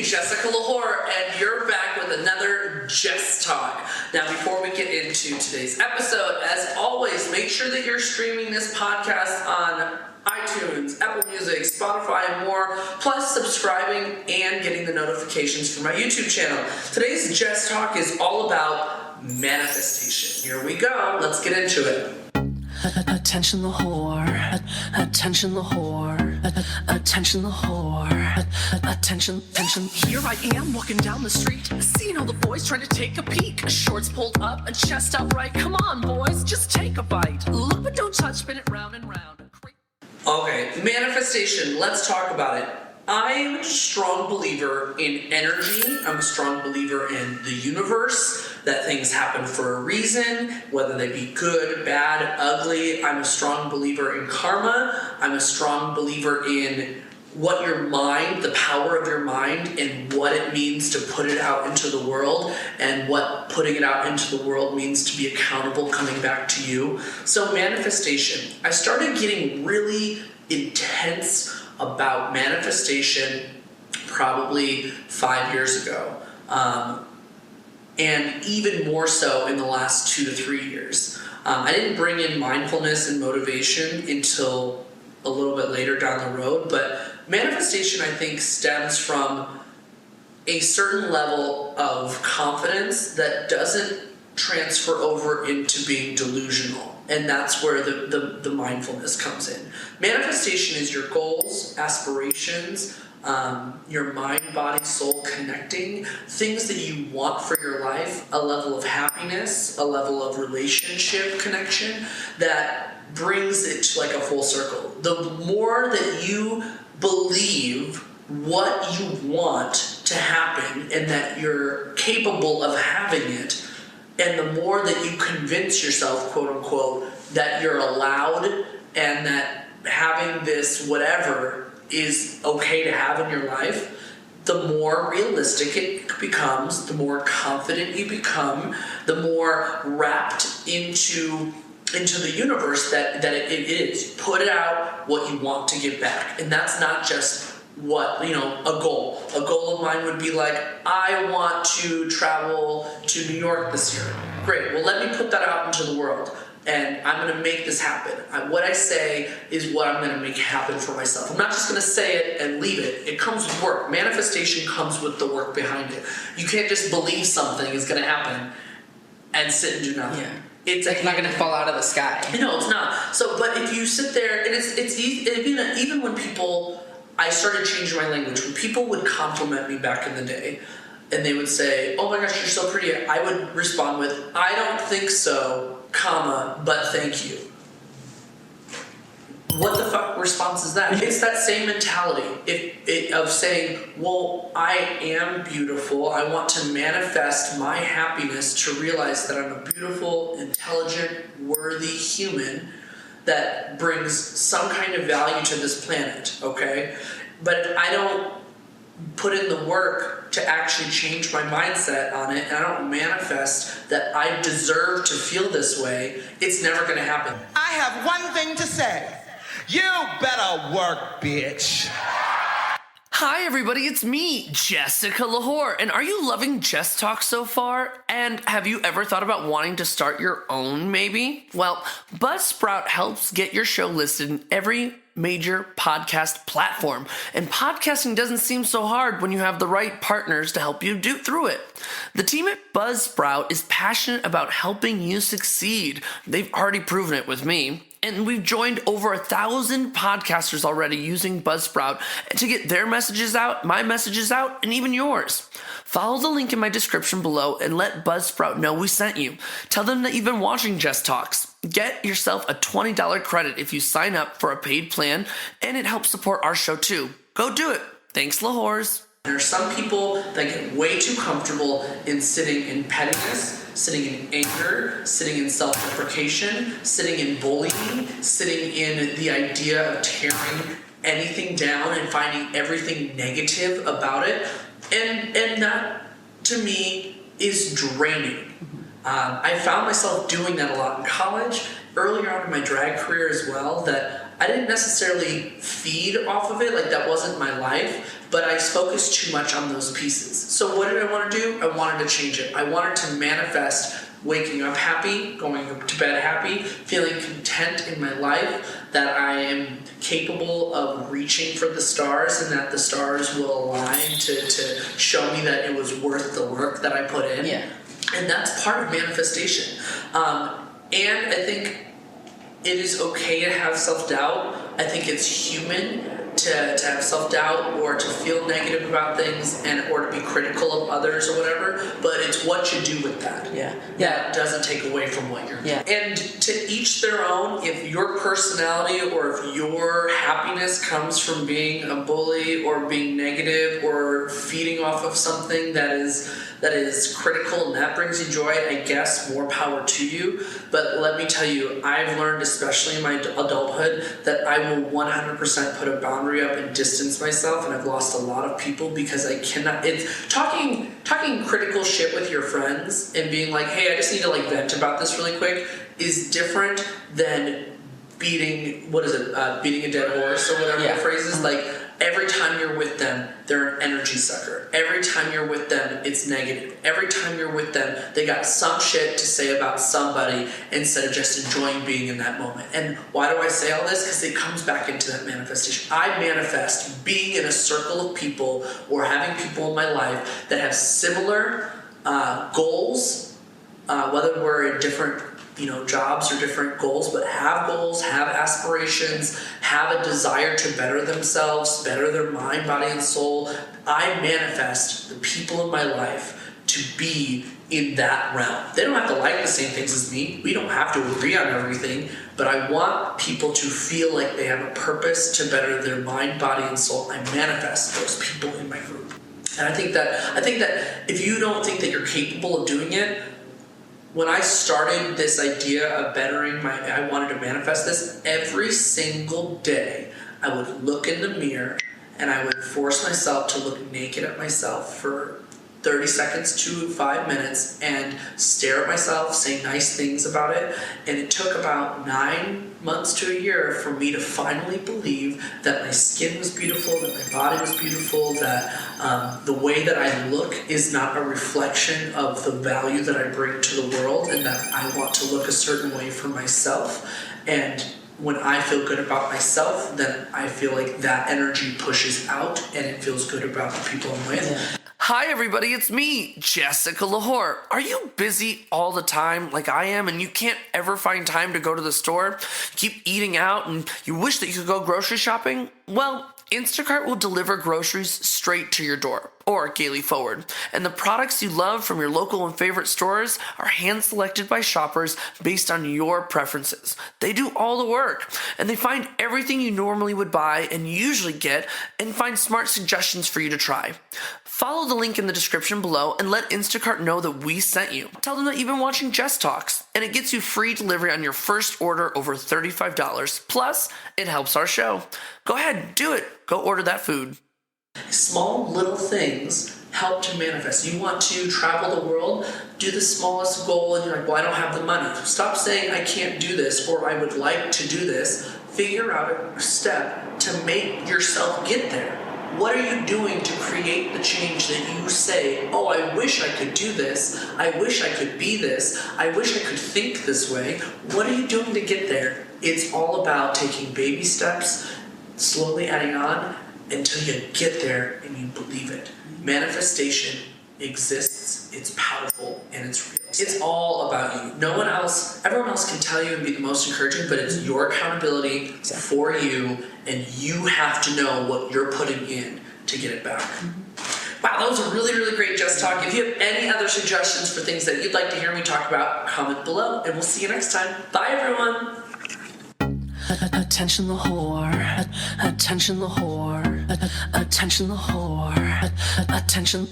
Jessica lwhor, and you're back with another Jess Talk. Now, before we get into today's episode, as always, make sure that you're streaming this podcast on iTunes, Apple Music, Spotify, and more, plus subscribing and getting the notifications for my YouTube channel. Today's Jess Talk is all about manifestation. Here we go. Let's get into it. Attention lwhor, attention lwhor, attention lwhor, attention. Here I am walking down the street, seeing all the boys trying to take a peek. Shorts pulled up, a chest out right. Come on, boys, just take a bite. Look but don't touch, spin it round and round. Okay, manifestation. Let's talk about it. I am a strong believer in energy. I'm a strong believer in the universe, that things happen for a reason, whether they be good, bad, ugly. I'm a strong believer in karma. I'm a strong believer in what your mind, the power of your mind, and what it means to put it out into the world, and what putting it out into the world means to be accountable coming back to you. So manifestation. I started getting really intense about manifestation probably 5 years ago. And even more so in the last 2 to 3 years. I didn't bring in mindfulness and motivation until a little bit later down the road, but manifestation, I think, stems from a certain level of confidence that doesn't transfer over into being delusional. And that's where the mindfulness comes in. Manifestation is your goals, aspirations, your mind, body, soul connecting, things that you want for your life, a level of happiness, a level of relationship connection that brings it to like a full circle. The more that you believe what you want to happen and that you're capable of having it, and the more that you convince yourself, quote unquote, that you're allowed and that having this whatever is okay to have in your life, the more realistic it becomes, the more confident you become, the more wrapped into the universe that it is. Put it out what you want to give back. And that's not just what, a goal. A goal of mine would be like, I want to travel to New York this year. Great, well, let me put that out into the world, and I'm going to make this happen. What I say is what I'm going to make happen for myself. I'm not just going to say it and leave it. It comes with work. Manifestation comes with the work behind it. You can't just believe something is going to happen and sit and do nothing. Yeah. It's like not going to fall out of the sky. No, it's not. So, but if you sit there, and it's even when people, I started changing my language. When people would compliment me back in the day, and they would say, "Oh my gosh, you're so pretty," I would respond with, "I don't think so, comma, but thank you." What the fuck response is that? It's that same mentality of saying, well, I am beautiful. I want to manifest my happiness to realize that I'm a beautiful, intelligent, worthy human that brings some kind of value to this planet, okay? But if I don't put in the work to actually change my mindset on it, and I don't manifest that I deserve to feel this way, it's never going to happen. I have one thing to say. You better work, bitch. Hi everybody, it's me, Jessica lwhor, and are you loving Jess Talk so far? And have you ever thought about wanting to start your own, maybe? Well, Buzzsprout helps get your show listed in every major podcast platform, and podcasting doesn't seem so hard when you have the right partners to help you do through it. The team at Buzzsprout is passionate about helping you succeed. They've already proven it with me. And we've joined over 1,000 podcasters already using Buzzsprout to get their messages out, my messages out, and even yours. Follow the link in my description below and let Buzzsprout know we sent you. Tell them that you've been watching Jess Talks. Get yourself a $20 credit if you sign up for a paid plan, and it helps support our show too. Go do it. Thanks, lwhors. There are some people that get way too comfortable in sitting in pettiness, sitting in anger, sitting in self-deprecation, sitting in bullying, sitting in the idea of tearing anything down and finding everything negative about it. And that, to me, is draining. I found myself doing that a lot in college, earlier on in my drag career as well, that I didn't necessarily feed off of it, like that wasn't my life, but I focused too much on those pieces. So what did I want to do? I wanted to change it. I wanted to manifest waking up happy, going to bed happy, feeling content in my life, that I am capable of reaching for the stars and that the stars will align to show me that it was worth the work that I put in. Yeah. And that's part of manifestation. And I think it is okay to have self-doubt. I think it's human to have self-doubt or to feel negative about things or to be critical of others or whatever, but it's what you do with that. That doesn't take away from what you're doing. And to each their own. If your personality or if your happiness comes from being a bully or being negative or feeding off of something that is critical and that brings you joy, I guess more power to you. But let me tell you, I've learned, especially in my adulthood, that I will 100% put a boundary up and distance myself, and I've lost a lot of people because I cannot. It's talking critical shit with your friends and being like, hey, I just need to like vent about this really quick is different than beating a dead horse or whatever the phrase is. Like, every time you're with them, they're an energy sucker. Every time you're with them, it's negative. Every time you're with them, they got some shit to say about somebody instead of just enjoying being in that moment. And why do I say all this? Because it comes back into that manifestation. I manifest being in a circle of people or having people in my life that have similar goals, whether we're in different jobs or different goals, but have goals, have aspirations, have a desire to better themselves, better their mind, body, and soul. I manifest the people in my life to be in that realm. They don't have to like the same things as me. We don't have to agree on everything, but I want people to feel like they have a purpose to better their mind, body, and soul. I manifest those people in my group. And I think that if you don't think that you're capable of doing it, when I started this idea of I wanted to manifest this, every single day I would look in the mirror and I would force myself to look naked at myself for 30 seconds to 5 minutes and stare at myself, say nice things about it. And it took about 9 months to a year for me to finally believe that my skin was beautiful, that my body was beautiful, that the way that I look is not a reflection of the value that I bring to the world, and that I want to look a certain way for myself. And when I feel good about myself, then I feel like that energy pushes out and it feels good about the people I'm with. Yeah. Hi everybody, it's me, Jessica lwhor. Are you busy all the time like I am and you can't ever find time to go to the store? Keep eating out and you wish that you could go grocery shopping? Well, Instacart will deliver groceries straight to your door, or gaily forward. And the products you love from your local and favorite stores are hand-selected by shoppers based on your preferences. They do all the work, and they find everything you normally would buy and usually get, and find smart suggestions for you to try. Follow the link in the description below and let Instacart know that we sent you. Tell them that you've been watching Jess Talks, and it gets you free delivery on your first order over $35. Plus, it helps our show. Go ahead, do it. Go order that food. Small little things help to manifest. You want to travel the world, do the smallest goal, and you're like, well, I don't have the money. Stop saying I can't do this or I would like to do this. Figure out a step to make yourself get there. What are you doing to create the change that you say, oh, I wish I could do this. I wish I could be this. I wish I could think this way. What are you doing to get there? It's all about taking baby steps, slowly adding on until you get there and you believe it. Manifestation exists, it's powerful, and it's real. It's all about you. Everyone else can tell you and be the most encouraging, but it's your accountability for you, and you have to know what you're putting in to get it back. Wow, that was a really, really great Just Talk. If you have any other suggestions for things that you'd like to hear me talk about, comment below, and we'll see you next time. Bye, everyone. Attention the whore. Attention the whore. Attention the whore. Attention.